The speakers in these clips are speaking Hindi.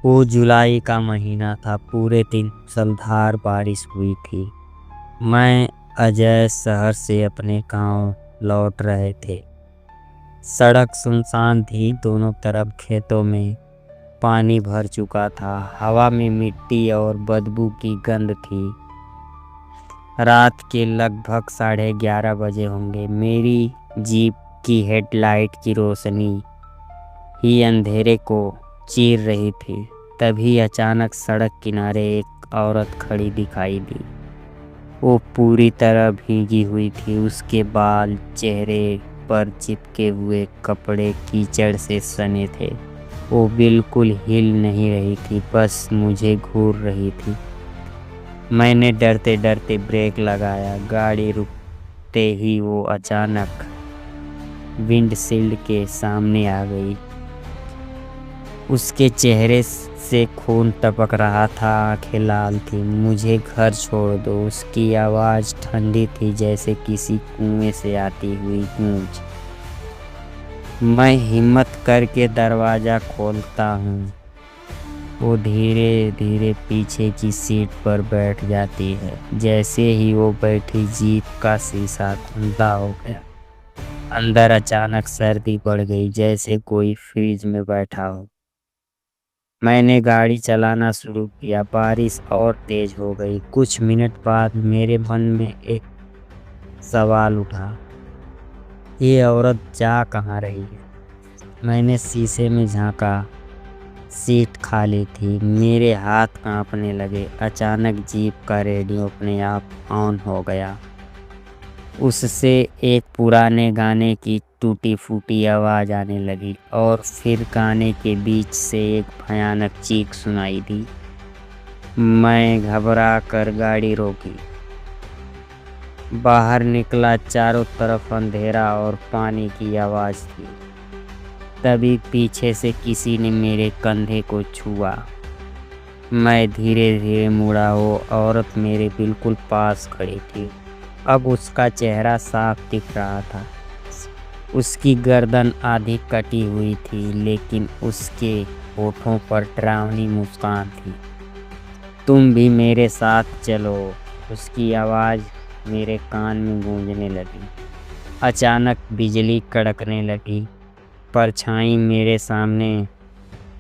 वो जुलाई का महीना था। पूरे दिन मूसलाधार बारिश हुई थी। मैं अजय शहर से अपने गांव लौट रहे थे। सड़क सुनसान थी। दोनों तरफ खेतों में पानी भर चुका था। हवा में मिट्टी और बदबू की गंध थी। रात के लगभग 11:30 बजे होंगे। मेरी जीप की हेडलाइट की रोशनी ही अंधेरे को चीर रही थी। तभी अचानक सड़क किनारे एक औरत खड़ी दिखाई दी। वो पूरी तरह भीगी हुई थी। उसके बाल चेहरे पर चिपके हुए कपड़े कीचड़ से सने थे। वो बिल्कुल हिल नहीं रही थी, बस मुझे घूर रही थी। मैंने डरते डरते ब्रेक लगाया। गाड़ी रुकते ही वो अचानक विंडशील्ड के सामने आ गई। उसके चेहरे से खून टपक रहा था, आंखें लाल थी। मुझे घर छोड़ दो। उसकी आवाज़ ठंडी थी, जैसे किसी कुएं से आती हुई गूंज। मैं हिम्मत करके दरवाज़ा खोलता हूँ। वो धीरे धीरे पीछे की सीट पर बैठ जाती है। जैसे ही वो बैठी, जीप का शीशा धुंधला हो गया। अंदर अचानक सर्दी बढ़ गई, जैसे कोई फ्रिज में बैठा हो। मैंने गाड़ी चलाना शुरू किया। बारिश और तेज हो गई। कुछ मिनट बाद मेरे मन में एक सवाल उठा, ये औरत जा कहाँ रही है? मैंने शीशे में झांका। सीट खाली थी। मेरे हाथ कांपने लगे। अचानक जीप का रेडियो अपने आप ऑन हो गया। उससे एक पुराने गाने की टूटी फूटी आवाज़ आने लगी और फिर गाने के बीच से एक भयानक चीख सुनाई दी। मैं घबरा कर गाड़ी रोकी। बाहर निकला। चारों तरफ अंधेरा और पानी की आवाज़ थी। तभी पीछे से किसी ने मेरे कंधे को छुआ। मैं धीरे धीरे मुड़ा। वो औरत मेरे बिल्कुल पास खड़ी थी। अब उसका चेहरा साफ दिख रहा था। उसकी गर्दन आधी कटी हुई थी, लेकिन उसके होठों पर डरावनी मुस्कान थी। तुम भी मेरे साथ चलो। उसकी आवाज़ मेरे कान में गूंजने लगी। अचानक बिजली कड़कने लगी। परछाई मेरे सामने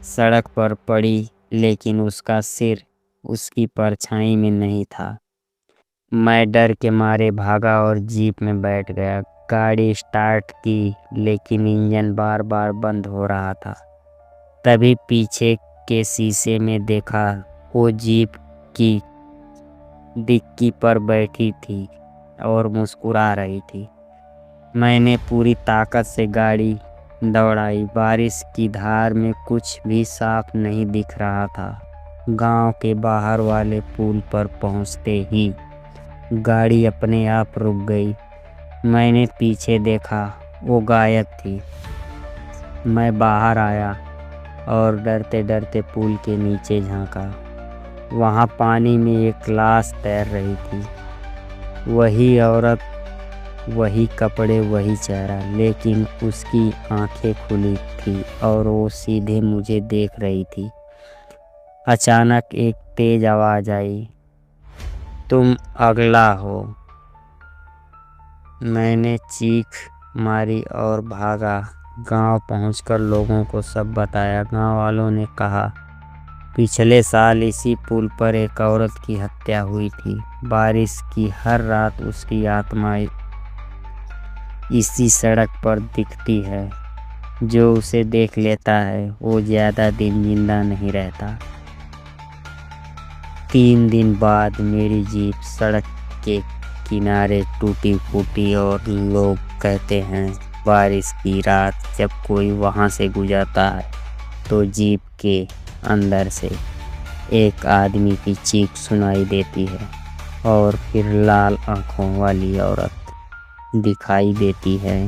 सड़क पर पड़ी, लेकिन उसका सिर उसकी परछाई में नहीं था। मैं डर के मारे भागा और जीप में बैठ गया। गाड़ी स्टार्ट की, लेकिन इंजन बार बार बंद हो रहा था। तभी पीछे के शीशे में देखा, वो जीप की डिक्की पर बैठी थी और मुस्कुरा रही थी। मैंने पूरी ताकत से गाड़ी दौड़ाई। बारिश की धार में कुछ भी साफ नहीं दिख रहा था। गांव के बाहर वाले पुल पर पहुंचते ही गाड़ी अपने आप रुक गई। मैंने पीछे देखा, वो गायब थी। मैं बाहर आया और डरते डरते पुल के नीचे झांका। वहाँ पानी में एक लाश तैर रही थी। वही औरत, वही कपड़े, वही चेहरा, लेकिन उसकी आंखें खुली थी और वो सीधे मुझे देख रही थी। अचानक एक तेज आवाज़ आई, तुम अगला हो। मैंने चीख मारी और भागा। गांव पहुंचकर लोगों को सब बताया। गांव वालों ने कहा, पिछले साल इसी पुल पर एक औरत की हत्या हुई थी। बारिश की हर रात उसकी आत्मा इसी सड़क पर दिखती है। जो उसे देख लेता है वो ज़्यादा दिन जिंदा नहीं रहता। 3 दिन बाद मेरी जीप सड़क के किनारे टूटी फूटी और लोग कहते हैं बारिश की रात जब कोई वहाँ से गुजरता है तो जीप के अंदर से एक आदमी की चीख सुनाई देती है और फिर लाल आंखों वाली औरत दिखाई देती है।